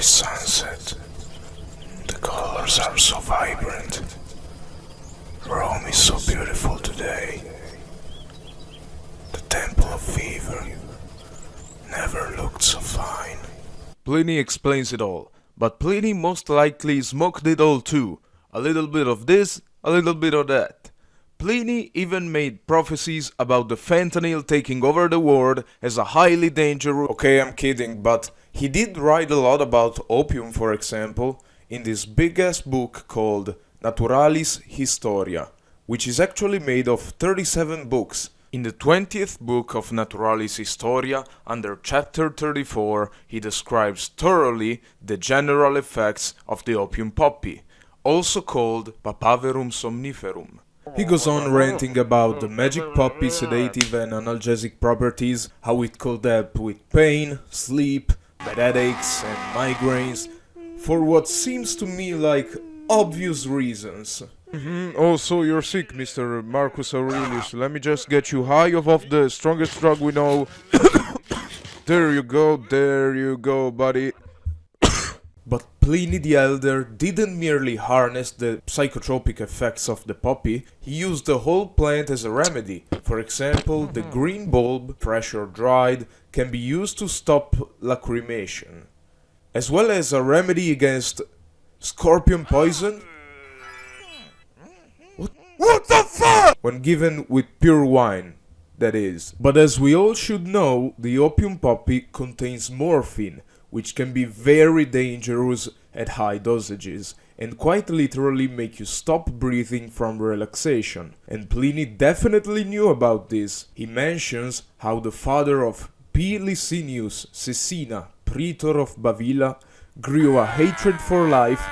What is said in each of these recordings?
nice sunset. The colors are so vibrant. Rome is so beautiful today. The Temple of Fever never looked so fine. Pliny explains it all, but Pliny most likely smoked it all too. A little bit of this, a little bit of that. Pliny even made prophecies about the fentanyl taking over the world as a highly dangerous... Okay, I'm kidding, but he did write a lot about opium, for example, in this big-ass book called Naturalis Historia, which is actually made of 37 books. In the 20th book of Naturalis Historia, under chapter 34, he describes thoroughly the general effects of the opium poppy, also called Papaverum somniferum. He goes on ranting about the magic poppy's sedative and analgesic properties, how it could help with pain, sleep, bad headaches and migraines, for what seems to me like obvious reasons. Oh, so you're sick, Mr. Marcus Aurelius. Let me just get you high off the strongest drug we know. There you go, buddy. But Pliny the Elder didn't merely harness the psychotropic effects of the poppy, he used the whole plant as a remedy. For example, the green bulb, fresh or dried, can be used to stop lacrimation, as well as a remedy against scorpion poison. What the fuck? When given with pure wine, that is. But as we all should know, the opium poppy contains morphine, which can be very dangerous at high dosages, and quite literally make you stop breathing from relaxation. And Pliny definitely knew about this. He mentions how the father of P. Licinius Caecina, praetor of Bavila, grew a hatred for life,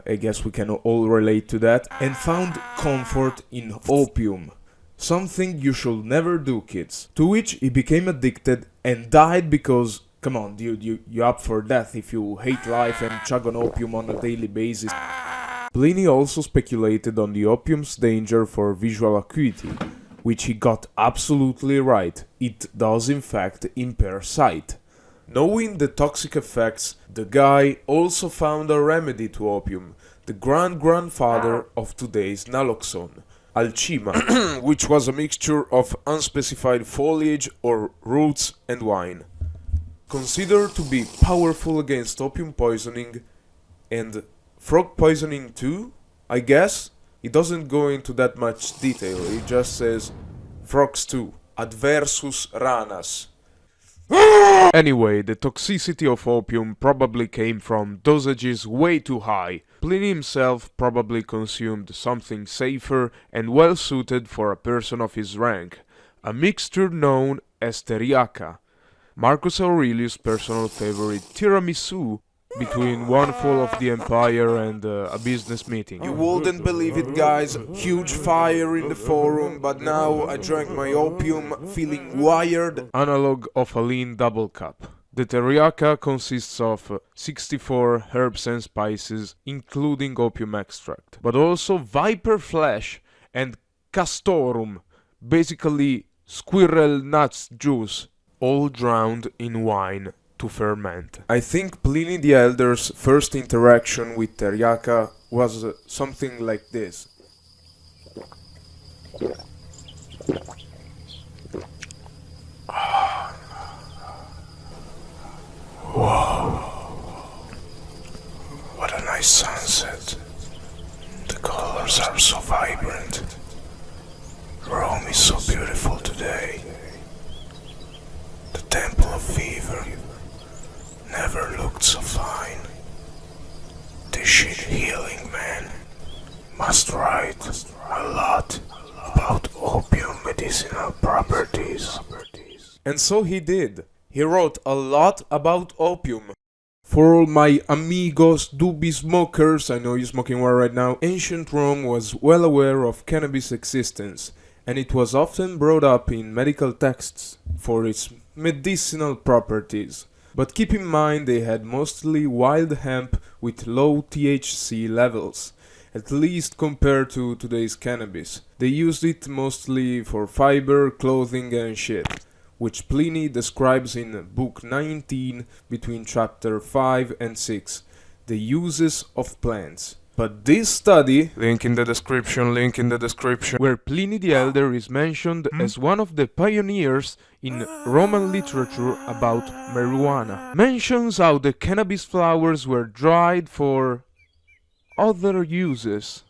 I guess we can all relate to that, and found comfort in opium. Something you should never do, kids. To which he became addicted and died because, come on dude, you up for death if you hate life and chug on opium on a daily basis. Pliny also speculated on the opium's danger for visual acuity, which he got absolutely right. It does in fact impair sight. Knowing the toxic effects, the guy also found a remedy to opium, the grand-grandfather of today's naloxone, alchima, which was a mixture of unspecified foliage or roots and wine. Considered to be powerful against opium poisoning and frog poisoning too, I guess? It doesn't go into that much detail, it just says frogs too, adversus ranas. Anyway, the toxicity of opium probably came from dosages way too high. Pliny himself probably consumed something safer and well suited for a person of his rank, a mixture known as teriaca, Marcus Aurelius' personal favorite tiramisu between one fall of the empire and a business meeting. You wouldn't believe it, guys, huge fire in the forum, but now I drank my opium feeling wired. Analog of a lean double cup. The teriaca consists of 64 herbs and spices, including opium extract, but also viper flesh and castorum, basically squirrel nuts juice, all drowned in wine to ferment. I think Pliny the Elder's first interaction with teriaca was something like this. Whoa. What a nice sunset. The colors are so vibrant. Rome is so beautiful today. The Temple of Fever never looked so fine. This shit healing man must write a lot about opium medicinal properties. And so he did. He wrote a lot about opium. For all my amigos, doobie smokers, I know you're smoking one right now, ancient Rome was well aware of cannabis' existence, and it was often brought up in medical texts for its medicinal properties. But keep in mind they had mostly wild hemp with low THC levels, at least compared to today's cannabis. They used it mostly for fiber, clothing and shit, which Pliny describes in Book 19 between chapter 5 and 6, the uses of plants. But this study, link in the description, where Pliny the Elder is mentioned as one of the pioneers in Roman literature about marijuana, mentions how the cannabis flowers were dried for other uses.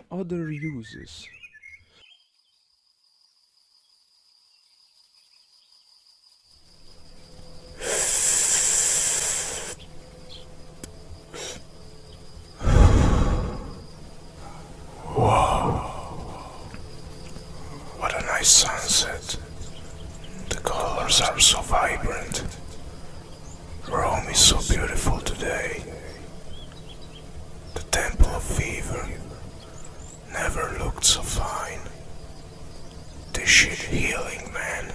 Other uses. What a nice sunset. The colors are so vibrant. Rome is so beautiful today. The Temple of Fever never looked so fine. This shit healing, man.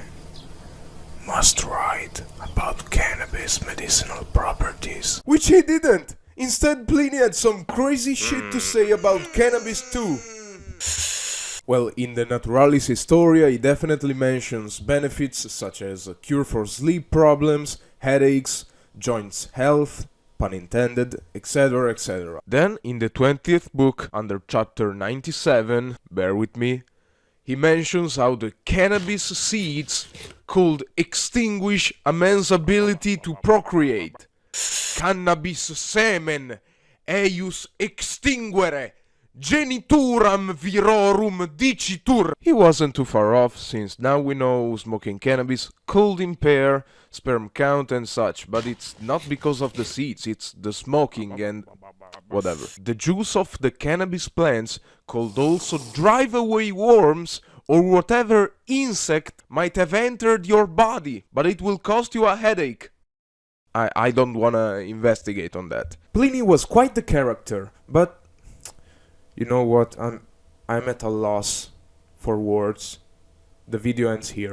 Must write about cannabis medicinal properties. Which he didn't! Instead, Pliny had some crazy shit to say about cannabis too. Well, in the Naturalis Historia, he definitely mentions benefits such as a cure for sleep problems, headaches, joints health, pun intended, etc., etc. Then, in the 20th book, under chapter 97, bear with me, he mentions how the cannabis seeds could extinguish a man's ability to procreate. Cannabis semen eius extinguere genituram virorum dicitur. He wasn't too far off, since now we know smoking cannabis could impair sperm count and such, but it's not because of the seeds, it's the smoking and whatever. The juice of the cannabis plants could also drive away worms or whatever insect might have entered your body, but it will cost you a headache. I don't wanna investigate on that. Pliny was quite the character, but you know what, I'm at a loss for words. The video ends here.